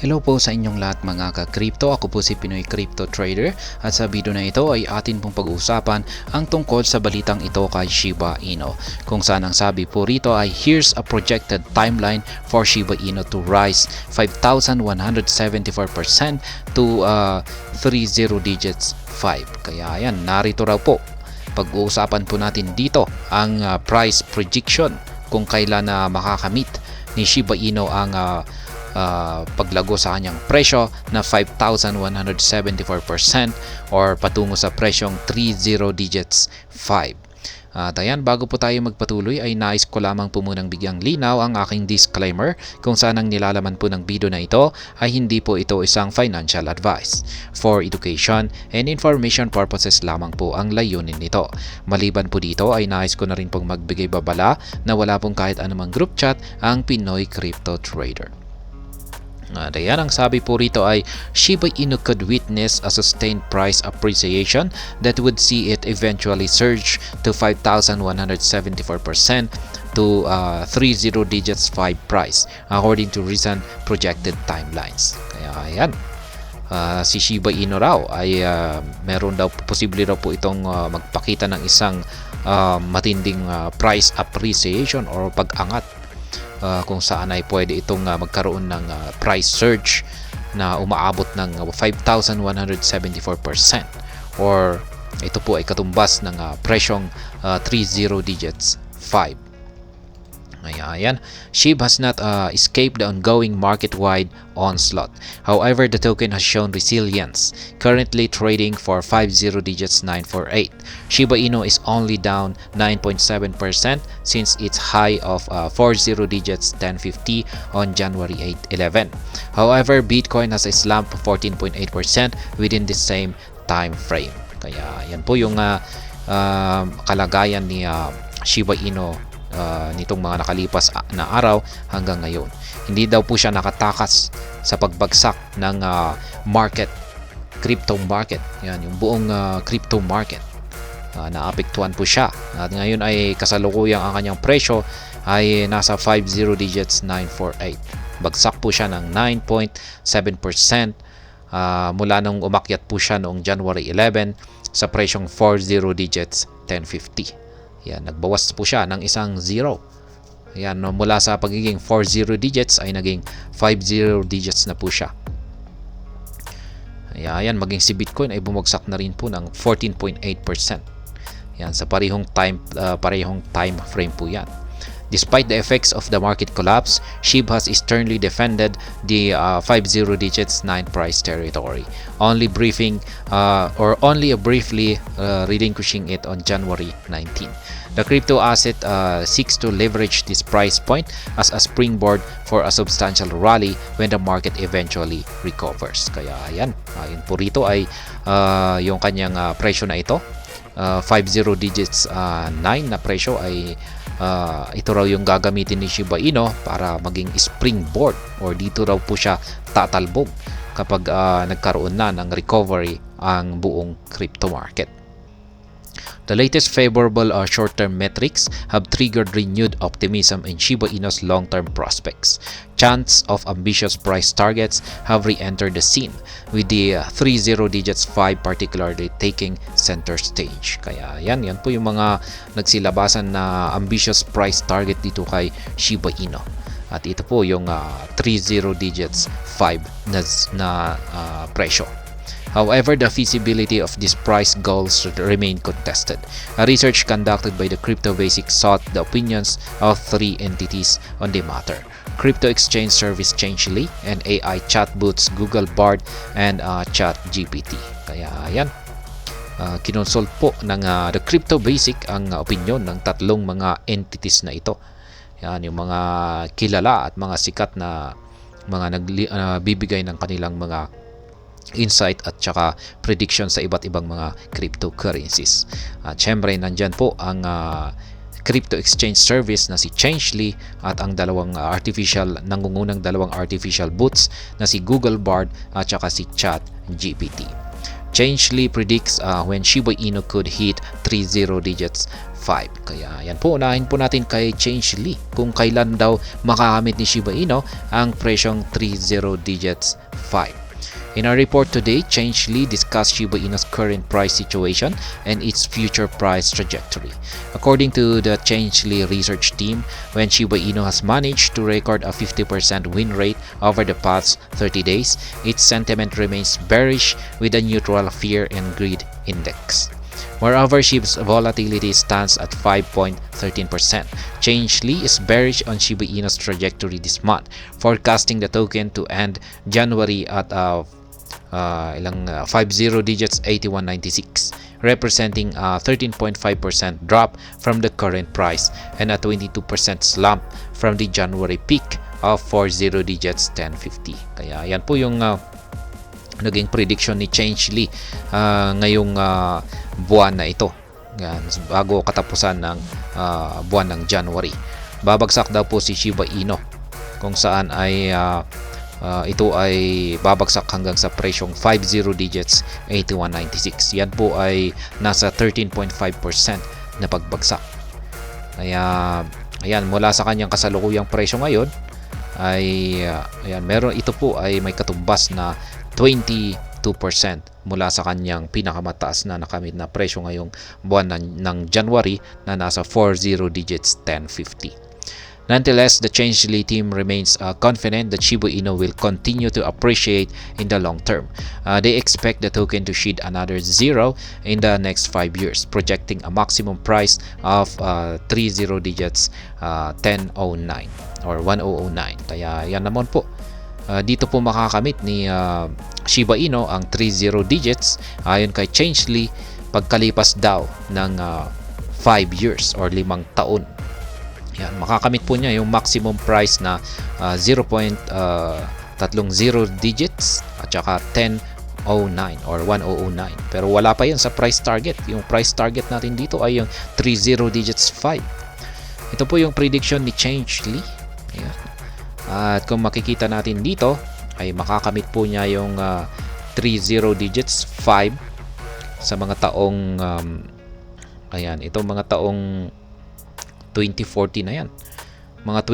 Hello po sa inyong lahat mga ka-crypto. Ako po si Pinoy Crypto Trader at sa video na ito ay atin pong pag-uusapan ang tungkol sa balitang ito kay Shiba Inu. Kung saan ang sabi po rito ay here's a projected timeline for Shiba Inu to rise 5,174% to 30 digits 5. Kaya yan, narito raw po. Pag-uusapan po natin dito ang price prediction kung kailan na makakamit ni Shiba Inu ang paglago sa kanyang presyo na 5,174% or patungo sa presyong 30 digits 5. At ayan, bago po tayo magpatuloy ay nais ko lamang po munang bigyang linaw ang aking disclaimer kung saan ang nilalaman po ng video na ito ay hindi po ito isang financial advice. For education and information purposes lamang po ang layunin nito. Maliban po dito ay nais ko na rin pong magbigay babala na wala pong kahit anumang group chat ang Pinoy Crypto Trader. At ayan, ang sabi po rito ay Shiba Inu could witness a sustained price appreciation that would see it eventually surge to 5,174% to 30 digits 5 price according to recent projected timelines. Kaya ayan, si Shiba Inu raw ay meron daw posible raw po itong magpakita ng isang matinding price appreciation or pag-angat. Kung saan ay pwede itong magkaroon ng price surge na umaabot ng 5,174% or ito po ay katumbas ng presyong 30 digits 5. Ayan. SHIB has not escaped the ongoing market-wide onslaught. However, the token has shown resilience, currently trading for 50 digits 948. Shiba Inu is only down 9.7% since its high of 40 digits 1050 on January 8-11. However, Bitcoin has a slump 14.8% within the same time frame. Kaya yan po yung kalagayan ni Shiba Inu nitong mga nakalipas na araw hanggang ngayon. Hindi daw po siya nakatakas sa pagbagsak ng crypto market. Yan, yung buong crypto market. Naapektuhan po siya. At ngayon ay kasalukuyang ang kanyang presyo ay nasa 50 digits 948. Bagsak po siya ng 9.7% mula nung umakyat po siya noong January 11 sa presyong 40 digits 1050. Yan, nagbawas po siya ng isang 0. Yan, mula sa pagiging 40 digits ay naging 50 digits na po siya. Yan, maging si Bitcoin ay bumagsak na rin po ng 14.8%. Yan, sa parehong time frame po yan. Despite the effects of the market collapse, SHIB has sternly defended the 50 digits 9 price territory, only briefly relinquishing it on January 19. The crypto asset seeks to leverage this price point as a springboard for a substantial rally when the market eventually recovers. Kaya ayan, po rito ay yung kanyang presyo na ito, 50 digits 9 na presyo ay ito raw yung gagamitin ni Shiba Inu para maging springboard or dito raw po siya tatalbog kapag nagkaroon na ng recovery ang buong crypto market. The latest favorable short-term metrics have triggered renewed optimism in Shiba Inu's long-term prospects. Chants of ambitious price targets have re-entered the scene, with the 30 digits 5 particularly taking center stage. Kaya yan po yung mga nagsilabasan na ambitious price target dito kay Shiba Inu. At ito po yung 30 digits 5 na presyo. However, the feasibility of these price goals remain contested. A research conducted by the Crypto Basics sought the opinions of 3 entities on the matter: crypto exchange service Changelly and AI chatbots Google Bard and ChatGPT. Kaya ayan, kinonsult po ng the Crypto Basic ang opinion ng tatlong mga entities na ito. Yan, yung mga kilala at mga sikat na mga nagbibigay ng kanilang mga insight at saka prediction sa iba't ibang mga cryptocurrencies. At syempre nandyan po ang crypto exchange service na si Changelly at ang nangungunang dalawang artificial bots na si Google Bard at saka si ChatGPT. Changelly predicts when Shiba Inu could hit 30 digits 5. Kaya yan po, unahin po natin kay Changelly kung kailan daw makakamit ni Shiba Inu ang presyong 30 digits 5. In our report today, Changelly discussed Shiba Inu's current price situation and its future price trajectory. According to the Changelly research team, when Shiba Inu has managed to record a 50% win rate over the past 30 days, its sentiment remains bearish with a neutral fear and greed index. Moreover, SHIB's volatility stands at 5.13%. Changelly is bearish on Shiba Inu's trajectory this month, forecasting the token to end January at 50 digits 8196, representing a 13.5% drop from the current price and a 22% slump from the January peak of 40 digits 1050. Kaya yan po yung naging prediction ni Changelly ngayong buwan na ito, yan, bago katapusan ng buwan ng January. Babagsak daw po si Shiba Inu, kung saan ay ito ay babagsak hanggang sa presyong 50 digits 8196. Yan po ay nasa 13.5% na pagbagsak. Kaya ayan, mula sa kanyang kasalukuyang presyo ngayon ay ito po ay may katumbas na 22% mula sa kanyang pinakamataas na nakamit na presyo ngayong buwan ng January na nasa 40 digits 1050. Nonetheless, the Changelly team remains confident that Shiba Inu will continue to appreciate in the long term. They expect the token to shed another zero in the next 5 years, projecting a maximum price of 30 digits 1009 or 1009. Kaya yan naman po. Dito po makakamit ni Shiba Inu ang 30 digits ayon kay Changelly pagkalipas daw ng 5 years or 5 taon. Yan, makakamit po niya yung maximum price na 0.30 digits at saka 1009 or 1009. Pero wala pa yan sa price target. Yung price target natin dito ay yung 30 digits 5. Ito po yung prediction ni Changelly. Ayan. At kung makikita natin dito ay makakamit po niya yung 30 digits 5 sa mga taong itong mga taong 2040 na yan, mga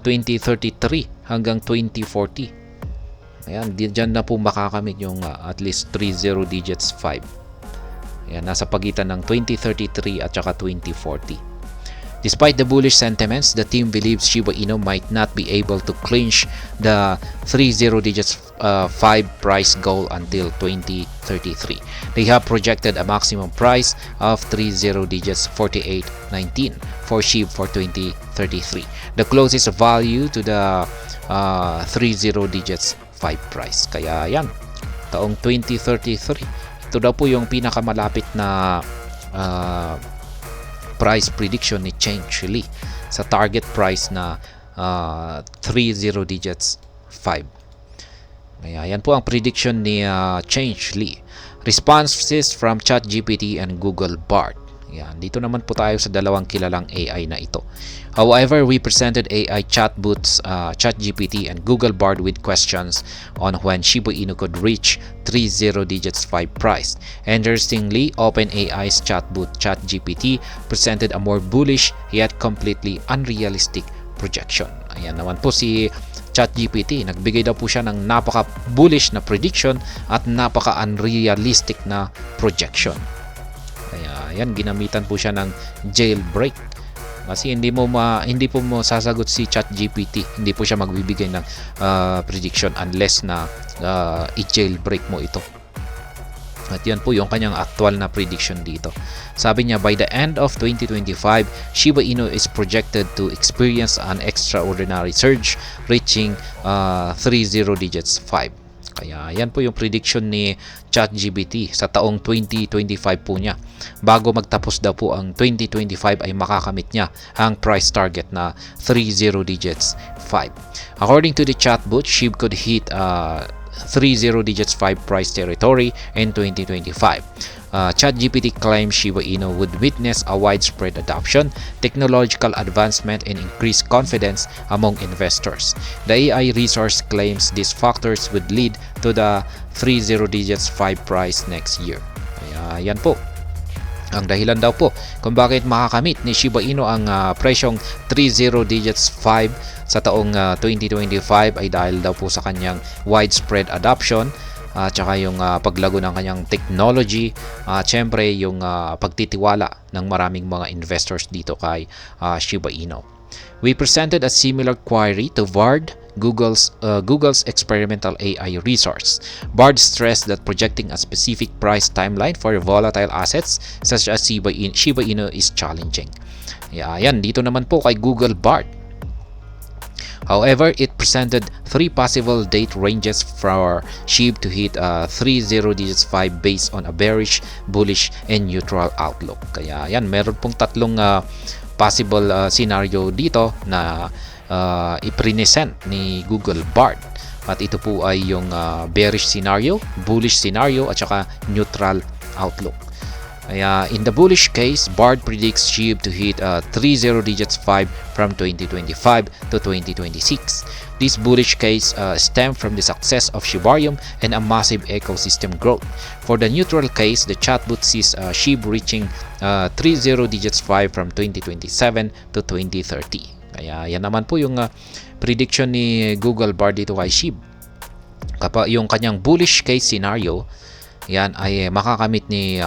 2033 hanggang 2040. Ayan, diyan na po makakamit yung at least 30 digits 5. Ayan, nasa pagitan ng 2033 at saka 2040. Despite the bullish sentiments, the team believes Shiba Inu might not be able to clinch the 30 digits 5 price goal until 2033. They have projected a maximum price of 30 digits 4819 for SHIB for 2033. The closest value to the 30 digits 5 price. Kaya yan, taong 2033. Ito daw po yung pinakamalapit na price prediction ni Changelly sa target price na 30 digits 5. Kaya yan po ang prediction ni Changelly. Responses from ChatGPT and Google Bard. Yan, dito naman po tayo sa dalawang kilalang AI na ito. However, we presented AI chatbots, ChatGPT and Google Bard with questions on when Shiba Inu could reach 30 digits 5 price. Interestingly, OpenAI's chatbot ChatGPT presented a more bullish yet completely unrealistic projection. Ayan naman po si ChatGPT, nagbigay daw po siya ng napaka-bullish na prediction at napaka-unrealistic na projection. Kaya yan, ginamitan po siya ng jailbreak. Kasi hindi po mo sasagot si ChatGPT. Hindi po siya magbibigay ng prediction unless na i-jailbreak mo ito. At yan po yung kanyang actual na prediction dito. Sabi niya, by the end of 2025, Shiba Inu is projected to experience an extraordinary surge reaching 30 digits 5. Kaya yan po yung prediction ni ChatGPT sa taong 2025 po niya. Bago magtapos daw po ang 2025 ay makakamit niya ang price target na 30 digits 5. According to the chatbot, SHIB could hit 30 digits 5 price territory in 2025. ChatGPT claims Shiba Inu would witness a widespread adoption, technological advancement, and increased confidence among investors. The AI resource claims these factors would lead to the 30 digits 5 price next year. Kaya yan po ang dahilan daw po kung bakit makakamit ni Shiba Inu ang presyong 30 digits 5 sa taong 2025 ay dahil daw po sa kanyang widespread adoption at saka yung paglago ng kanyang technology at syempre yung pagtitiwala ng maraming mga investors dito kay Shiba Inu. We presented a similar query to Bard, Google's experimental AI resource. Bard stressed that projecting a specific price timeline for volatile assets such as Shiba Inu is challenging. Yan, dito naman po kay Google Bard. However, it presented 3 possible date ranges for SHIB to hit 30 digits 5 based on a bearish, bullish, and neutral outlook. Kaya yan, meron pong tatlong possible scenario dito na i-present ni Google Bard. At ito po ay yung bearish scenario, bullish scenario, at saka neutral outlook. In the bullish case, Bard predicts SHIB to hit 30 digits 5 from 2025 to 2026. This bullish case stems from the success of Shibarium and a massive ecosystem growth. For the neutral case, the chatbot sees SHIB reaching 30 digits 5 from 2027 to 2030. Kaya yan naman po yung prediction ni Google Bard dito kay SHIB. Kapag yung kanyang bullish case scenario, yan ay makakamit ni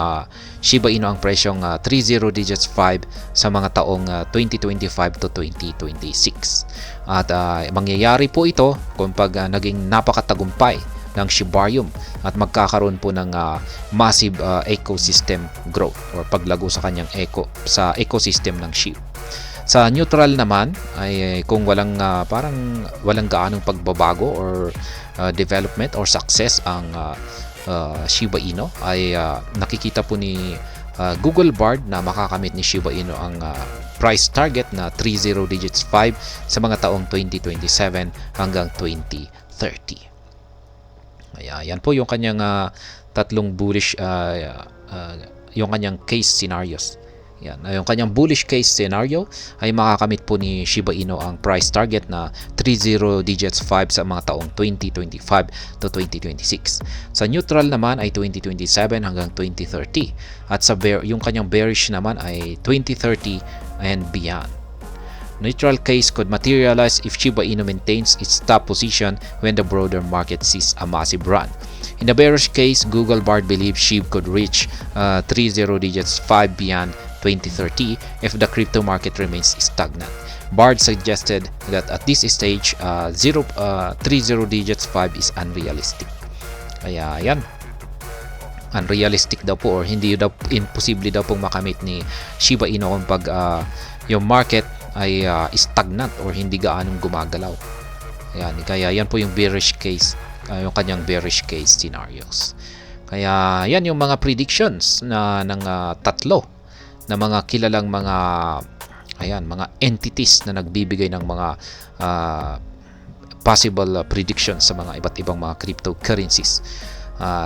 Shiba Inu ang presyong 30 digits 5 sa mga taong 2025 to 2026. At mangyayari po ito kapag naging napakatagumpay ng Shibarium at magkakaroon po ng massive ecosystem growth or paglago sa kanyang ecosystem ng SHIB. Sa neutral naman ay kung walang gaanong pagbabago or development or success ang Shiba Inu ay nakikita po ni Google Bard na makakamit ni Shiba Inu ang price target na 30 digits 5 sa mga taong 2027 hanggang 2030. Yan po yung kanyang tatlong bullish yung kanyang case scenarios. Yan, yung kanyang bullish case scenario ay makakamit po ni Shiba Inu ang price target na 30 digits 5 sa mga taong 2025 to 2026. Sa neutral naman ay 2027 hanggang 2030 at sa yung kanyang bearish naman ay 2030 and beyond. Neutral case could materialize if Shiba Inu maintains its top position when the broader market sees a massive run. In the bearish case, Google Bard believes SHIB could reach 30 digits 5 beyond 2030 if the crypto market remains stagnant. Bard suggested that at this stage, 30 digits 5 is unrealistic. Kaya yan, unrealistic daw po or hindi daw, imposible daw pong makamit ni Shiba Inu kapag yung market ay stagnant or hindi gaanong gumagalaw. Ayan, kaya yan po yung bearish case, yung kanyang bearish case scenarios. Kaya yan yung mga predictions ng tatlo na mga kilalang mga entities na nagbibigay ng mga possible predictions sa mga iba't ibang mga cryptocurrencies.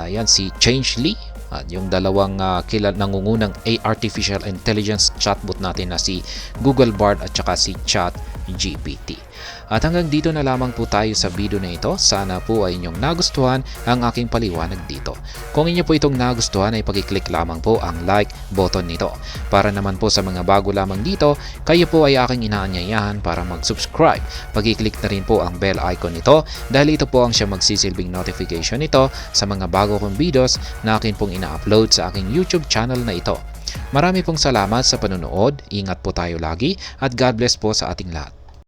Yan si Changelly at yung dalawang nangungunang artificial intelligence chatbot natin na si Google Bard at saka si ChatGPT. At hanggang dito na lamang po tayo sa video na ito. Sana po ay inyong nagustuhan ang aking paliwanag dito. Kung inyo po itong nagustuhan ay pag-click lamang po ang like button nito. Para naman po sa mga bago lamang dito, kayo po ay aking inaanyayahan para mag-subscribe. Pag-click na rin po ang bell icon nito dahil ito po ang siya magsisilbing notification nito sa mga bago kong videos na akin pong ina-upload sa aking YouTube channel na ito. Marami pong salamat sa panonood, ingat po tayo lagi at God bless po sa ating lahat.